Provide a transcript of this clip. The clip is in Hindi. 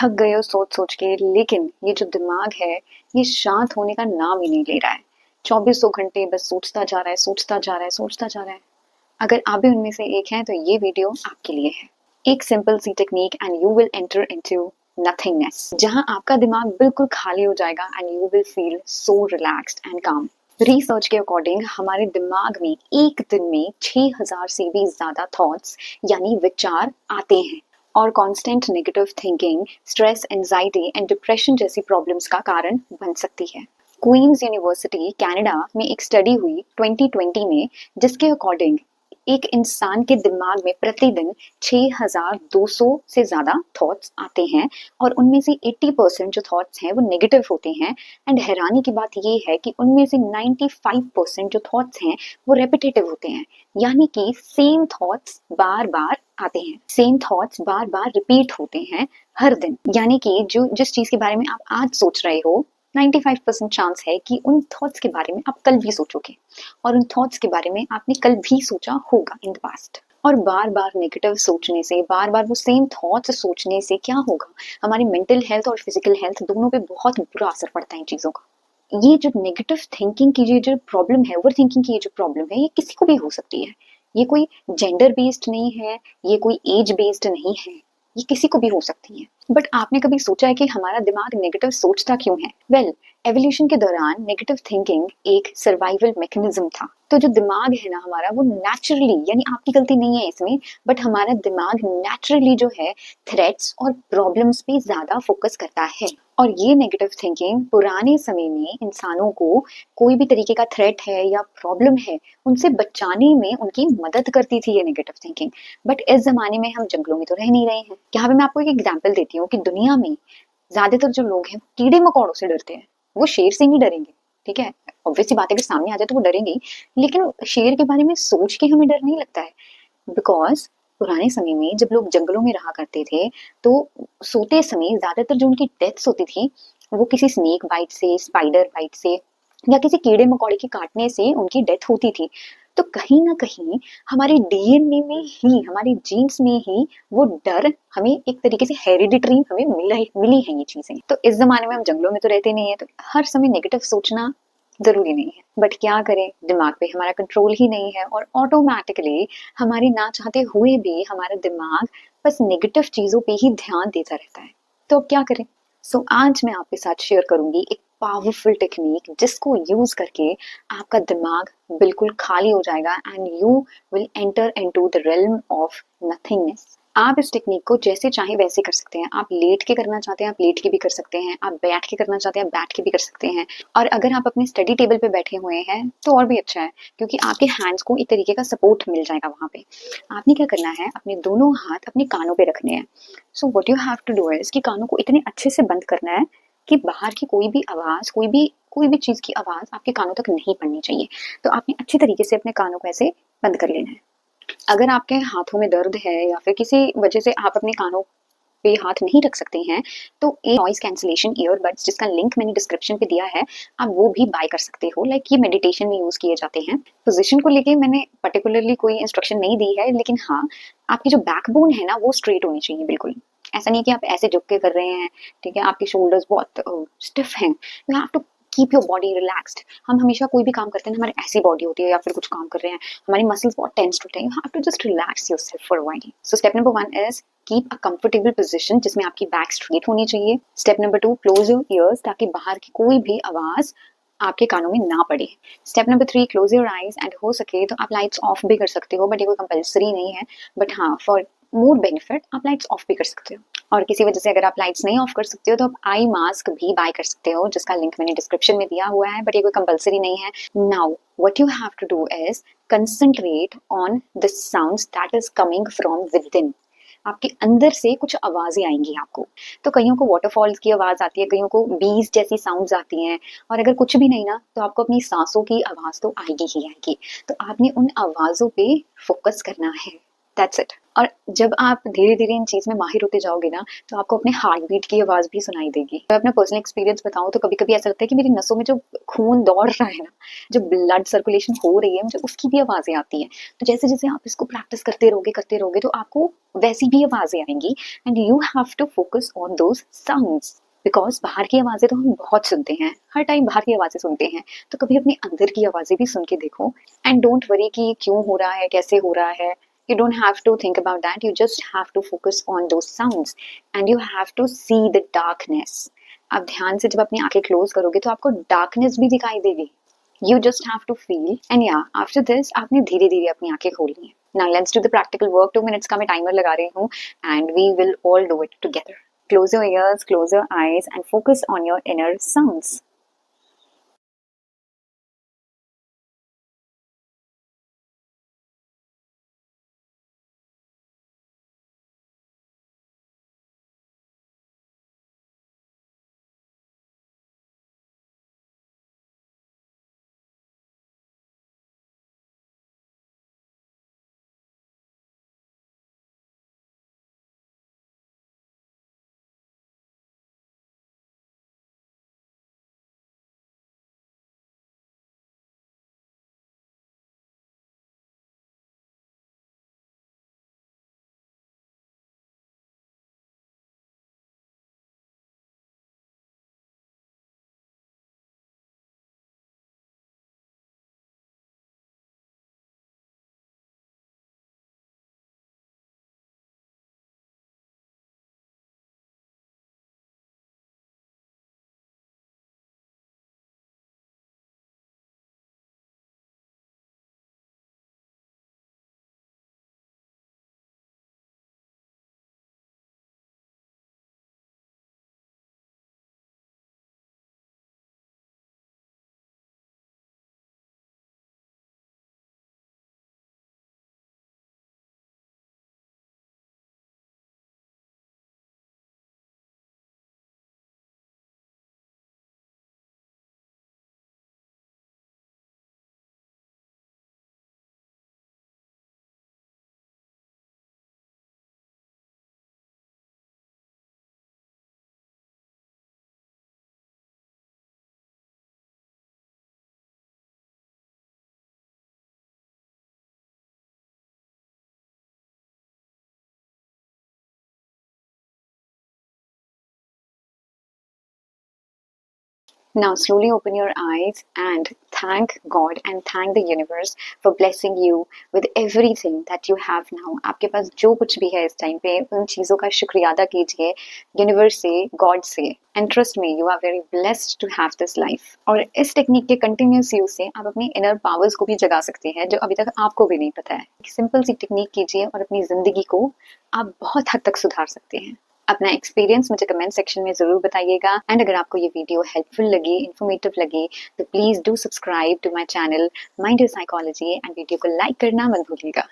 थक गए हो सोच सोच के, लेकिन ये जो दिमाग है ये शांत होने का नाम ही नहीं ले रहा है। 2400 घंटे बस सोचता जा रहा है, सोचता जा रहा है, सोचता जा रहा है। अगर आप भी उनमें से एक हैं तो ये वीडियो आपके लिए है। एक सिंपल सी technique and you will enter into nothingness, जहां आपका दिमाग बिल्कुल खाली हो जाएगा and you will feel so relaxed and calm. Research के अकॉर्डिंग हमारे दिमाग में एक दिन में 6000 से भी ज्यादा थॉट्स यानी विचार आते हैं, और constant negative thinking stress, anxiety and depression जैसी प्रॉब्लम्स का कारण बन सकती है। क्वींस यूनिवर्सिटी कनाडा में एक स्टडी हुई 2020 में, जिसके अकॉर्डिंग एक इंसान के दिमाग में प्रतिदिन 6200 से ज्यादा थॉट्स आते हैं, और उनमें से 80% जो थॉट्स हैं वो नेगेटिव होते हैं। एंड हैरानी की बात ये है कि उनमें से 95% जो थॉट्स हैं वो रेपिटेटिव होते हैं, यानी कि सेम थॉट्स बार बार आते हैं, सेम थॉट्स बार बार रिपीट होते हैं हर दिन। यानी कि जो जिस चीज के बारे में आप आज सोच रहे हो, 95% चांस है कि उन थॉट्स के बारे में आप कल भी सोचोगे, और उन थॉट्स के बारे में आपने कल भी सोचा होगा इन द पास्ट। और बार बार नेगेटिव सोचने से, बार बार वो सेम थॉट्स सोचने से क्या होगा, हमारी मेंटल हेल्थ और फिजिकल हेल्थ दोनों पे बहुत बुरा असर पड़ता है इन चीजों का। ये जो नेगेटिव थिंकिंग की जो प्रॉब्लम है, ओवर थिंकिंग की ये जो प्रॉब्लम है, ये किसी को भी हो सकती है। ये कोई जेंडर बेस्ड नहीं है, ये कोई एज बेस्ड नहीं है, ये किसी को भी हो सकती है। बट आपने कभी सोचा है कि हमारा दिमाग नेगेटिव सोचता क्यों है? वेल, एवोल्यूशन के दौरान नेगेटिव थिंकिंग एक सर्वाइवल मैकेनिज्म था। तो जो दिमाग है ना हमारा, वो नेचुरली, यानी आपकी गलती नहीं है इसमें, बट हमारा दिमाग नेचुरली जो है थ्रेट्स और प्रॉब्लम्स पे ज्यादा फोकस करता है। और ये नेगेटिव थिंकिंग पुराने समय में इंसानों को कोई भी तरीके का थ्रेट है या प्रॉब्लम है उनसे बचाने में उनकी मदद करती थी ये नेगेटिव थिंकिंग। बट इस जमाने में हम जंगलों में तो रह नहीं रहे हैं। यहाँ पे मैं आपको एक एग्जाम्पल देती हूँ कि दुनिया में ज्यादातर जो लोग हैं कीड़े मकोड़ों से डरते हैं। वो शेर से नहीं डरेंगे, ठीक है, ऑब्वियस सी बात है, अगर सामने आ जाए तो वो डरेंगे ही, लेकिन शेर के बारे में सोच के हमें डर नहीं लगता है। बिकॉज पुराने समय में जब लोग जंगलों में रहा करते थे, तो सोते समय ज्यादातर जो उनकी डेथ्स होती थी वो किसी स्नेक बाइट से, स्पाइडर बाइट से, या किसी कीड़े मकोड़े के काटने से उनकी डेथ होती थी। तो कहीं ना कहीं हमारे डीएनए में ही, हमारे जीन्स में ही वो डर हमें एक तरीके से हेरिडिटरी हमें मिली है ये चीजें। तो इस जमाने में हम जंगलों में तो रहते नहीं है, तो हर समय नेगेटिव सोचना जरूरी नहीं है। बट क्या करें, दिमाग पे हमारा कंट्रोल ही नहीं है, और ऑटोमेटिकली हमारे ना चाहते हुए भी हमारा दिमाग बस नेगेटिव चीजों पे ही ध्यान देता रहता है। तो अब क्या करें? आज मैं आपके साथ शेयर करूंगी एक पावरफुल टेक्निक, जिसको यूज करके आपका दिमाग बिल्कुल खाली हो जाएगा and you will enter into the realm of nothingness. आप इस टेक्निक को जैसे चाहे वैसे कर सकते हैं। आप लेट के करना चाहते हैं आप लेट के भी कर सकते हैं, आप बैठ के करना चाहते हैं आप बैठ के भी कर सकते हैं, और अगर आप अपने स्टडी टेबल पे बैठे हुए हैं तो और भी अच्छा है, क्योंकि आपके हैंड्स को एक तरीके का सपोर्ट मिल जाएगा वहां पे। आपने क्या करना है, अपने दोनों हाथ अपने कानों पे रखने हैं। So what you have to do है, इसके कानों को इतने अच्छे से बंद करना है कि बाहर की कोई भी आवाज, कोई भी चीज की आवाज आपके कानों तक नहीं पड़नी चाहिए। तो आपने अच्छी तरीके से अपने कानों को ऐसे बंद कर लेना है। अगर आपके हाथों में दर्द है या फिर किसी वजह से आप अपने कानों पे हाथ नहीं रख सकते हैं, तो एक नॉइज कैंसिलेशन ईयरबड्स, जिसका लिंक मैंने डिस्क्रिप्शन पे दिया है, आप वो भी बाय कर सकते हो। लाइक ये मेडिटेशन में यूज किए जाते हैं। पोजीशन को लेके मैंने पर्टिकुलरली कोई इंस्ट्रक्शन नहीं दी है, लेकिन हाँ, आपकी जो बैकबोन है ना वो स्ट्रेट होनी चाहिए बिल्कुल। ऐसा नहीं कि आप ऐसे झुक के कर रहे हैं, ठीक है, आपके शोल्डर्स बहुत स्टिफ हैं। You have to keep your body relaxed. हम हमेशा कोई भी काम करते हैं, हमारी ऐसी बॉडी होती है, या फिर कुछ काम कर रहे हैं, हमारी मसल्स बहुत टेंस होते हैं। You have to just relax yourself for a while. So step number 1 is keep a comfortable position, जिसमें आपकी बैक स्ट्रेट होनी चाहिए। Step number 2, close your ears, ताकि बाहर की कोई भी आवाज आपके कानों में ना पड़े। Step number 3, close your eyes, and हो सके तो आप लाइट्स ऑफ भी कर सकते हो, बट ये कोई कंपल्सरी नहीं है। बट हाँ, फॉर मोर बेनिफिट आप लाइट्स ऑफ भी कर सकते हो। और किसी वजह से अगर आप लाइट्स नहीं ऑफ कर सकते हो तो आप आई मास्क भी बाय कर सकते हो, जिसका लिंक मैंने डिस्क्रिप्शन में दिया हुआ है, बट ये कोई कंपल्सरी नहीं है। Now what you have to do is concentrate on the sounds that is coming from within. आपके अंदर से कुछ आवाजें आएंगी आपको। तो कईयों को वाटरफॉल्स की आवाज आती है, कईयों को बीज जैसी साउंड्स आती हैं, और अगर कुछ भी नहीं ना, तो आपको अपनी सांसों की आवाज तो आएगी ही आएगी। तो आपने उन आवाजों पे फोकस करना है। That's it. और जब आप धीरे-धीरे इन चीज़ में माहिर होते जाओगे ना, तो आपको अपने हार्ट बीट की आवाज़ भी सुनाई देगी। मैं अपना पर्सनल एक्सपीरियंस बताऊँ तो कभी-कभी ऐसा लगता है कि मेरी नसों में जो खून दौड़ रहा है ना, जो ब्लड सर्कुलेशन हो रही है, मुझे उसकी भी आवाज़ें आती हैं। तो जैसे-जैसे आप इसको प्रैक्टिस करते रहोगे तो आपको वैसी भी आवाज़ें आएँगी and you have to focus on those sounds. Because बाहर की आवाज़ें तो हम बहुत सुनते हैं, हर टाइम बाहर की आवाज़ें सुनते हैं, तो कभी अपने अंदर की आवाज़ें भी सुन के देखो एंड डोंट वरी कि ये क्यों हो रहा है, कैसे हो रहा है। You don't have to think about that. You just have to focus on those sounds and you have to see the darkness. आप ध्यान से जब अपनी आंखें क्लोज करोगे तो आपको डार्कनेस भी दिखाई देगी. You just have to feel and yeah, after this आपने धीरे धीरे अपनी आंखें खोलनी है. Now let's do the practical work. 2 minutes का मैं टाइमर लगा रही हूँ and we will all do it together. Close your ears, close your eyes and focus on your inner sounds. Now, slowly open your eyes and thank God and thank the universe for blessing you with everything that you have now. आपके पास जो कुछ भी है इस टाइम पे उन चीज़ों का शुक्रिया अदा कीजिए यूनिवर्स से, गॉड से and trust me you are very blessed to have this life. और इस टेक्निक के कंटिन्यूस यूज से आप अपनी इनर पावर्स को भी जगा सकते हैं जो अभी तक आपको भी नहीं पता है। सिंपल सी टेक्निक कीजिए और अपनी जिंदगी को आप बहुत हद तक सुधार सकते हैं। अपना एक्सपीरियंस मुझे कमेंट सेक्शन में ज़रूर बताइएगा एंड अगर आपको ये वीडियो हेल्पफुल लगी, इन्फॉर्मेटिव लगी तो please do subscribe to my channel mind your psychology and video को लाइक करना मत भूलिएगा।